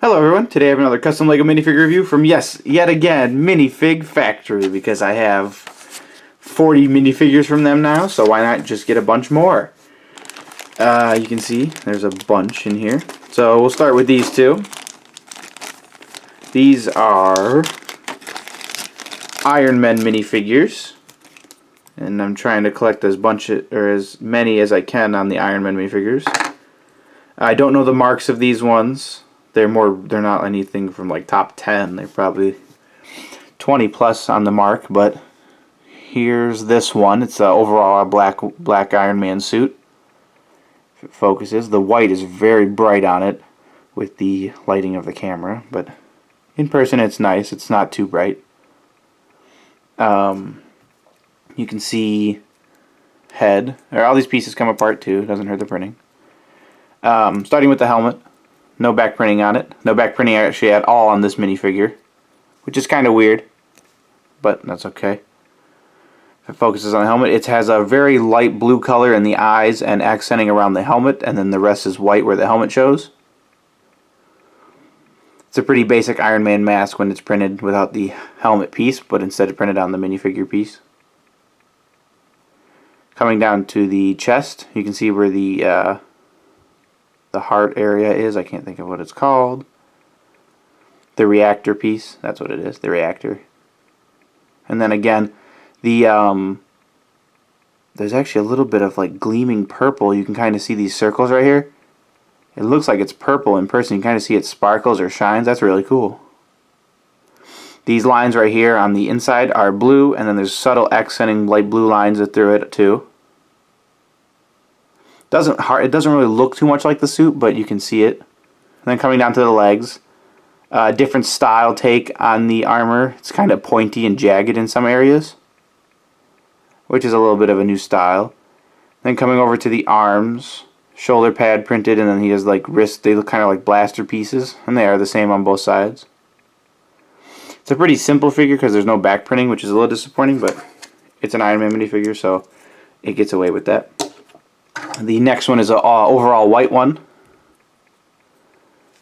Hello everyone, today I have another custom LEGO minifigure review from, yes, yet again, Minifig-Factory, because I have 40 minifigures from them now, so why not just get a bunch more? You can see there's a bunch in here. So we'll start with these two. These are Ironman minifigures, and I'm trying to collect as many as I can on the Ironman minifigures. I don't know the marks of these ones. They're not anything from like top 10. They're probably 20 plus on the mark, but here's this one. It's overall a black Iron Man suit. If it focuses, the white is very bright on it with the lighting of the camera, but in person it's nice. It's not too bright. You can see head. All these pieces come apart too. It doesn't hurt the printing. Starting with the helmet. No back printing on it. No back printing actually at all on this minifigure, which is kind of weird, but that's okay. If it focuses on the helmet, it has a very light blue color in the eyes and accenting around the helmet, and then the rest is white where the helmet shows. It's a pretty basic Iron Man mask when it's printed without the helmet piece, but instead printed on the minifigure piece. Coming down to the chest, you can see where the heart area is. I can't think of what it's called. The reactor piece. That's what it is. The reactor. And then again, there's actually a little bit of like gleaming purple. You can kind of see these circles right here. It looks like it's purple in person. You can kind of see it sparkles or shines. That's really cool. These lines right here on the inside are blue, and then there's subtle accenting light blue lines through it too. It doesn't really look too much like the suit, but you can see it. And then coming down to the legs, different style take on the armor. It's kind of pointy and jagged in some areas, which is a little bit of a new style. Then coming over to the arms, shoulder pad printed, and then he has like wrist. They look kind of like blaster pieces, and they are the same on both sides. It's a pretty simple figure because there's no back printing, which is a little disappointing, but it's an Iron Man minifigure, so it gets away with that. The next one is an overall white one.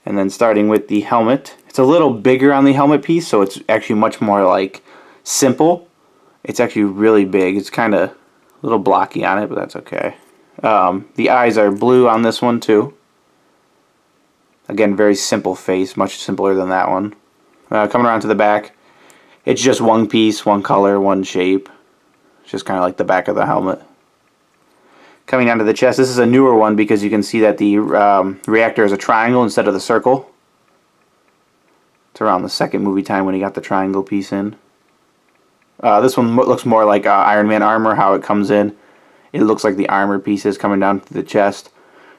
And then starting with the helmet. It's a little bigger on the helmet piece, so it's actually much more like simple. It's actually really big. It's kind of a little blocky on it, but that's okay. The eyes are blue on this one too. Again, very simple face, much simpler than that one. Coming around to the back, it's just one piece, one color, one shape. It's just kind of like the back of the helmet. Coming down to the chest, this is a newer one because you can see that the reactor is a triangle instead of the circle. It's around the second movie time when he got the triangle piece in. This one looks more like Iron Man armor, how it comes in. It looks like the armor pieces coming down to the chest.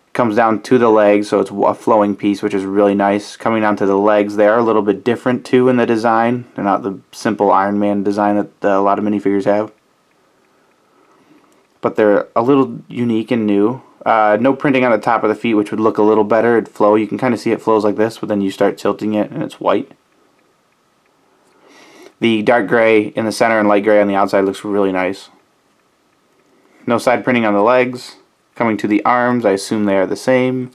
It comes down to the legs, so it's a flowing piece, which is really nice. Coming down to the legs, they are a little bit different too in the design. They're not the simple Iron Man design that a lot of minifigures have, but they're a little unique and new. No printing on the top of the feet, which would look a little better. It'd flow. You can kind of see it flows like this, but then you start tilting it and it's white. The dark gray in the center and light gray on the outside looks really nice. No side printing on the legs. Coming to the arms, I assume they are the same.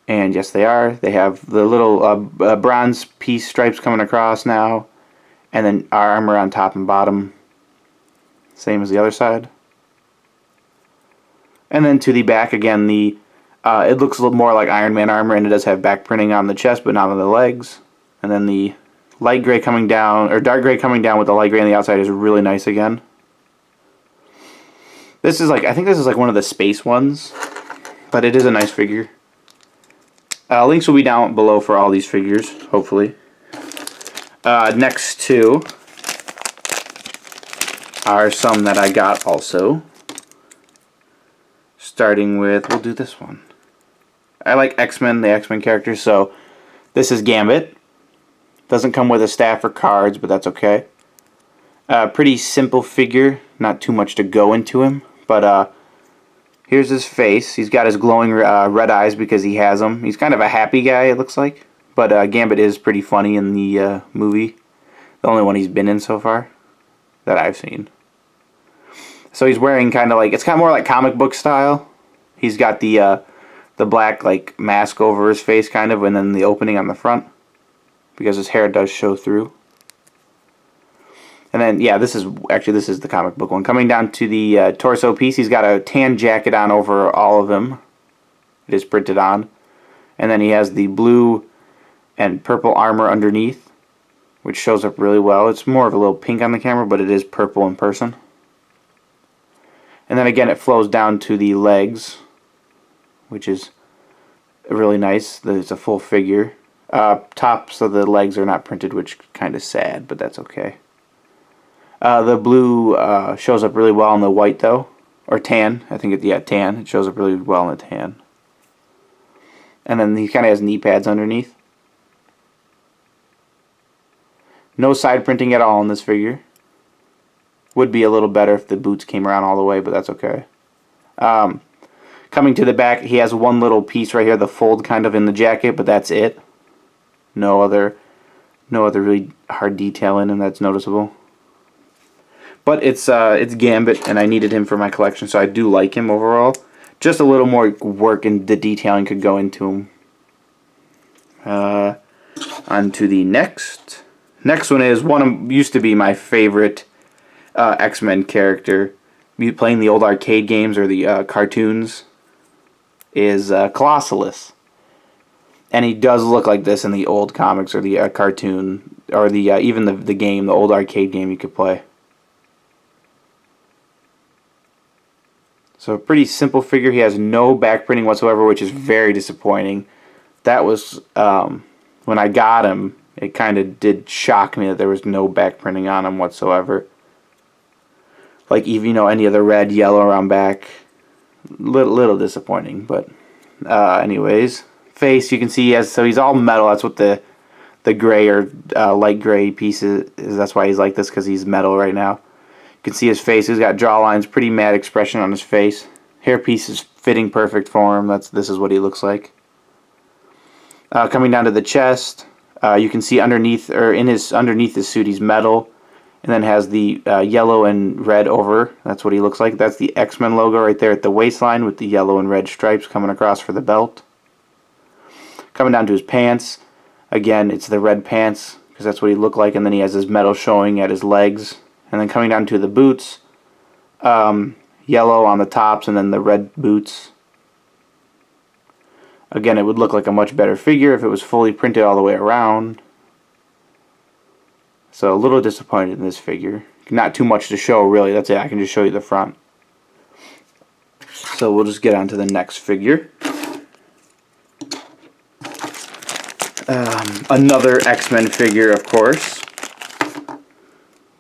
And yes, they are. They have the little bronze piece stripes coming across now, and then armor on top and bottom. Same as the other side. And then to the back again, it looks a little more like Iron Man armor, and it does have back printing on the chest, but not on the legs. And then the light gray coming down, or dark gray coming down with the light gray on the outside is really nice again. This is like, I think this is like one of the space ones, but it is a nice figure. Links will be down below for all these figures, hopefully. Next two are some that I got also. Starting with, we'll do this one. I like XMen, the XMen characters, so this is Gambit. Doesn't come with a staff or cards, but that's okay. Pretty simple figure, not too much to go into him, but here's his face. He's got his glowing red eyes because he has them. He's kind of a happy guy, it looks like, but Gambit is pretty funny in the movie. The only one he's been in so far that I've seen. So he's wearing kind of like, it's kind of more like comic book style. He's got the the black like mask over his face kind of, and then the opening on the front because his hair does show through. And then yeah, this is the comic book one. Coming down to the torso piece, he's got a tan jacket on over all of him. It is printed on. And then he has the blue and purple armor underneath, which shows up really well. It's more of a little pink on the camera, but it is purple in person. And then again, it flows down to the legs, which is really nice. It's a full figure. Tops of the legs are not printed, which is kind of sad, but that's okay. The blue shows up really well in the white, though. Or tan. I think tan. It shows up really well in the tan. And then he kind of has knee pads underneath. No side printing at all in this figure. Would be a little better if the boots came around all the way, but that's okay. Coming to the back, he has one little piece right here, the fold kind of in the jacket, but that's it. No other really hard detail in him that's noticeable. But it's Gambit, and I needed him for my collection, so I do like him overall. Just a little more work and the detailing could go into him. On to the next. Next one is used to be my favorite XMen character. Playing the old arcade games or the cartoons is Colossus. And he does look like this in the old comics or the cartoon or the even the game, the old arcade game you could play. So a pretty simple figure. He has no back printing whatsoever, which is very disappointing. That was, when I got him, it kind of did shock me that there was no back printing on him whatsoever. Like even, any of the red, yellow around back. Little disappointing, but anyways. Face, you can see he's all metal. That's what the gray or light gray piece is. That's why he's like this, because he's metal right now. You can see his face. He's got jaw lines, pretty mad expression on his face. Hairpiece is fitting perfect for him. This is what he looks like. Coming down to the chest, you can see underneath his suit, he's metal, and then has the yellow and red over. That's what he looks like. That's the XMen logo right there at the waistline with the yellow and red stripes coming across for the belt. Coming down to his pants, again, it's the red pants because that's what he looked like, and then he has his metal showing at his legs. And then coming down to the boots, yellow on the tops and then the red boots. Again, it would look like a much better figure if it was fully printed all the way around. So a little disappointed in this figure. Not too much to show, really. That's it. I can just show you the front. So we'll just get on to the next figure. Another X-Men figure, of course.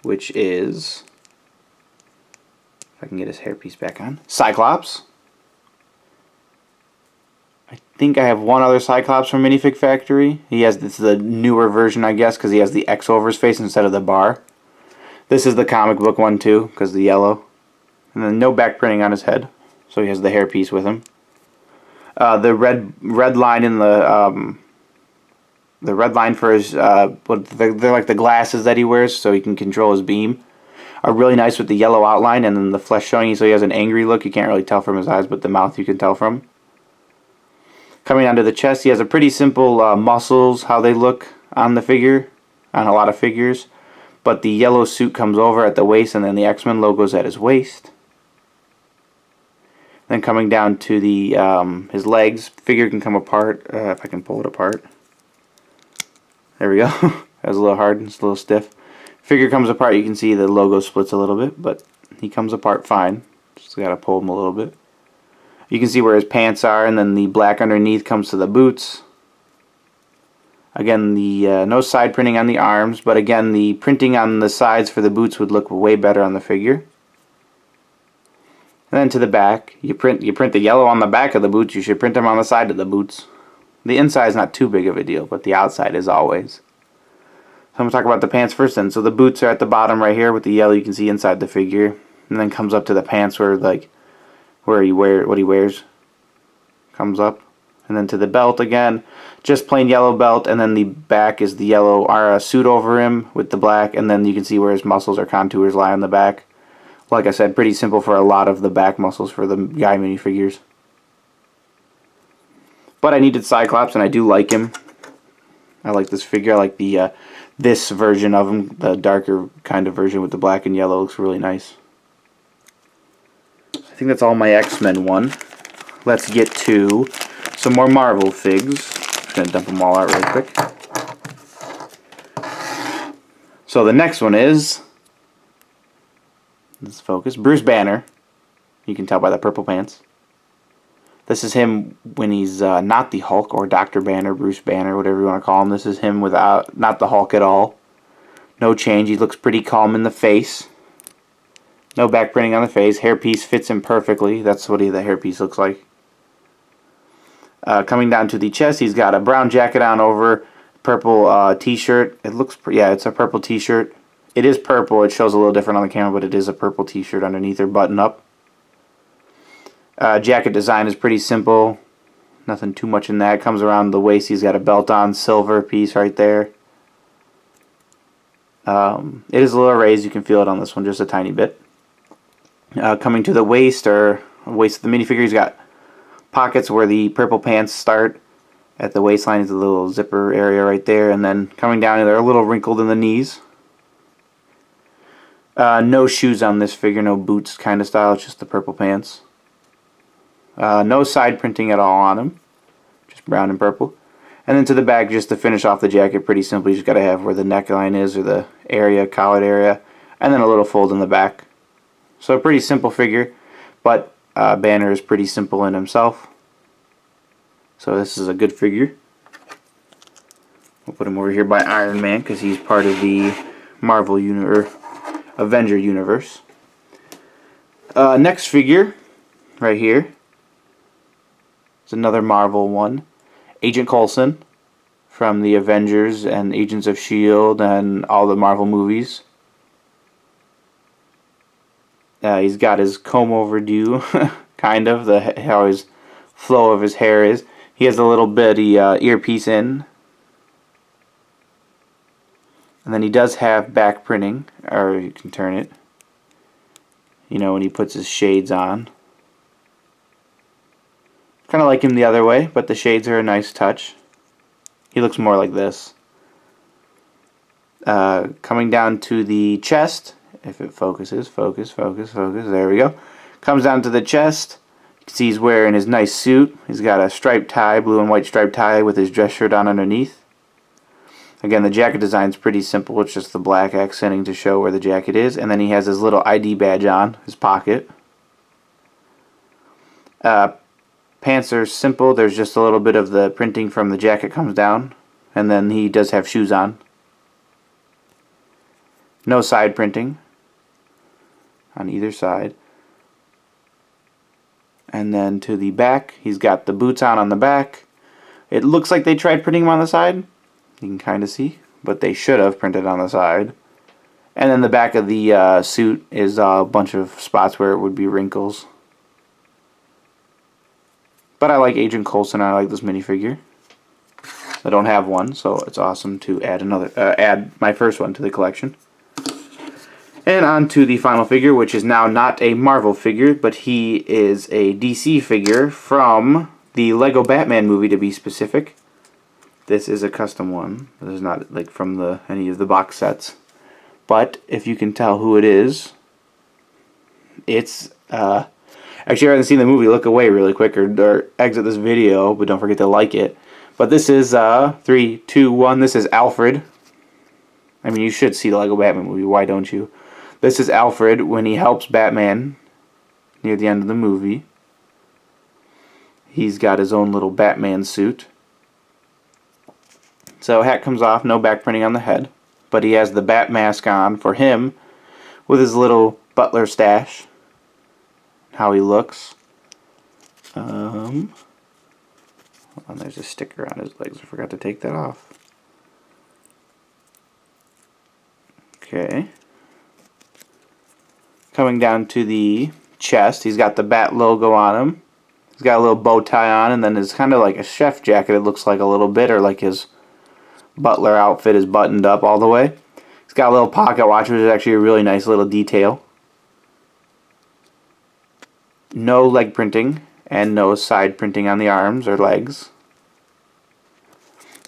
Which is, if I can get his hairpiece back on, Cyclops. I think I have one other Cyclops from Minifig-Factory. This is the newer version, I guess, because he has the X over his face instead of the bar. This is the comic book one too, because of the yellow. And then no back printing on his head, so he has the hairpiece with him. The red line in the red line for his, they're like the glasses that he wears so he can control his beam, are really nice with the yellow outline and then the flesh showing you, so he has an angry look. You can't really tell from his eyes, but the mouth you can tell from. Coming down to the chest, he has a pretty simple muscles, how they look on the figure, on a lot of figures. But the yellow suit comes over at the waist and then the X-Men logo's at his waist. Then coming down to the his legs, figure can come apart, if I can pull it apart. There we go. That was a little hard, it's a little stiff. Figure comes apart, you can see the logo splits a little bit, but he comes apart fine. Just gotta pull him a little bit. You can see where his pants are, and then the black underneath comes to the boots. Again, the no side printing on the arms, but again, the printing on the sides for the boots would look way better on the figure. And then to the back, you print the yellow on the back of the boots, you should print them on the side of the boots. The inside is not too big of a deal, but the outside is always. So I'm going to talk about the pants first then. So the boots are at the bottom right here with the yellow you can see inside the figure. And then comes up to the pants where what he wears comes up. And then to the belt again, just plain yellow belt, and then the back is the yellow suit over him with the black, and then you can see where his muscles or contours lie on the back. Like I said, pretty simple for a lot of the back muscles for the guy minifigures. But I needed Cyclops, and I do like him. I like this figure. I like the this version of him, the darker kind of version with the black and yellow. Looks really nice. I think that's all my X-Men one. Let's get to some more Marvel figs. Just gonna dump them all out really quick. So the next one is, let's focus, Bruce Banner. You can tell by the purple pants. This is him when he's not the Hulk, or Dr. Banner, Bruce Banner, whatever you want to call him. This is him without, not the Hulk at all. No change. He looks pretty calm in the face. No back printing on the face. Hairpiece fits him perfectly. That's what the hairpiece looks like. Coming down to the chest, he's got a brown jacket on over purple t-shirt. It looks, yeah, it's a purple t-shirt. It is purple. It shows a little different on the camera, but it is a purple t-shirt underneath or button up. Jacket design is pretty simple. Nothing too much in that. Comes around the waist. He's got a belt on, silver piece right there. It is a little raised. You can feel it on this one just a tiny bit. Coming to the waist, or waist of the minifigure, he's got pockets where the purple pants start. At the waistline is a little zipper area right there, and then coming down, they're a little wrinkled in the knees. No shoes on this figure, no boots kind of style. It's just the purple pants. No side printing at all on him, just brown and purple. And then to the back, just to finish off the jacket, pretty simple. You just got to have where the neckline is, or the area, collar area, and then a little fold in the back. So a pretty simple figure, but Banner is pretty simple in himself. So this is a good figure. We'll put him over here by Ironman because he's part of the Marvel universe, Avenger universe. Next figure, right here. It's another Marvel one. Agent Coulson from the Avengers and Agents of S.H.I.E.L.D. and all the Marvel movies. He's got his comb overdue, kind of, how his flow of his hair is. He has a little bitty earpiece in. And then he does have back printing, or you can turn it. You know, when he puts his shades on. Kind of like him the other way, but the shades are a nice touch. He looks more like this. Coming down to the chest, if it focuses, focus, there we go. Comes down to the chest. You can see he's wearing his nice suit. He's got a striped tie, blue and white striped tie with his dress shirt on underneath. Again, the jacket design is pretty simple. It's just the black accenting to show where the jacket is. And then he has his little ID badge on his pocket. Pants are simple. There's just a little bit of the printing from the jacket comes down. And then he does have shoes on. No side printing on either side. And then to the back, he's got the boots on the back. It looks like they tried printing him on the side. You can kind of see. But they should have printed on the side. And then the back of the suit is a bunch of spots where it would be wrinkles. But I like Agent Coulson. I like this minifigure. I don't have one, so it's awesome to add my first one to the collection. And on to the final figure, which is now not a Marvel figure, but he is a DC figure from the Lego Batman movie, to be specific. This is a custom one. This is not like from any of the box sets. But if you can tell who it is, it's actually, if you haven't seen the movie, look away really quick or exit this video, but don't forget to like it. But this is 3, 2, 1. This is Alfred. I mean, you should see the Lego Batman movie. Why don't you? This is Alfred when he helps Batman near the end of the movie. He's got his own little Batman suit. So hat comes off, no back printing on the head. But he has the bat mask on for him with his little butler stash. How he looks. Hold on, there's a sticker on his legs. I forgot to take that off. Okay. Coming down to the chest, he's got the bat logo on him. He's got a little bow tie on, and then it's kind of like a chef jacket, it looks like a little bit, or like his butler outfit is buttoned up all the way. He's got a little pocket watch, which is actually a really nice little detail. No leg printing, and no side printing on the arms or legs.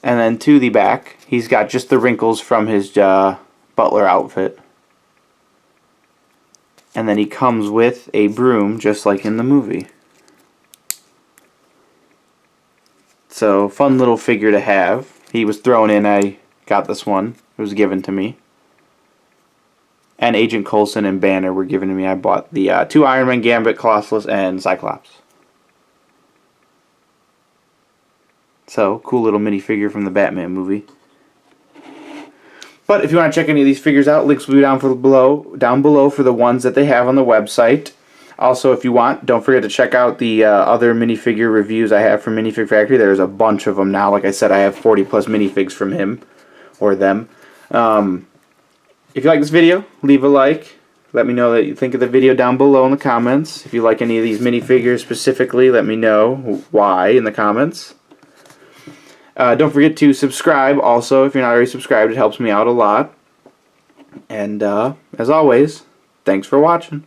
And then to the back, he's got just the wrinkles from his butler outfit. And then he comes with a broom, just like in the movie. So, fun little figure to have. He was thrown in, I got this one. It was given to me. And Agent Coulson and Banner were given to me. I bought the 2 Ironman, Gambit, Colossus, and Cyclops. So, cool little minifigure from the Batman movie. But if you want to check any of these figures out, links will be down below for the ones that they have on the website. Also, if you want, don't forget to check out the other minifigure reviews I have from Minifig-Factory. There's a bunch of them now. Like I said, I have 40 plus minifigs from him or them. If you like this video, leave a like. Let me know what you think of the video down below in the comments. If you like any of these minifigures specifically, let me know why in the comments. Don't forget to subscribe also. If you're not already subscribed, it helps me out a lot. And as always, thanks for watching.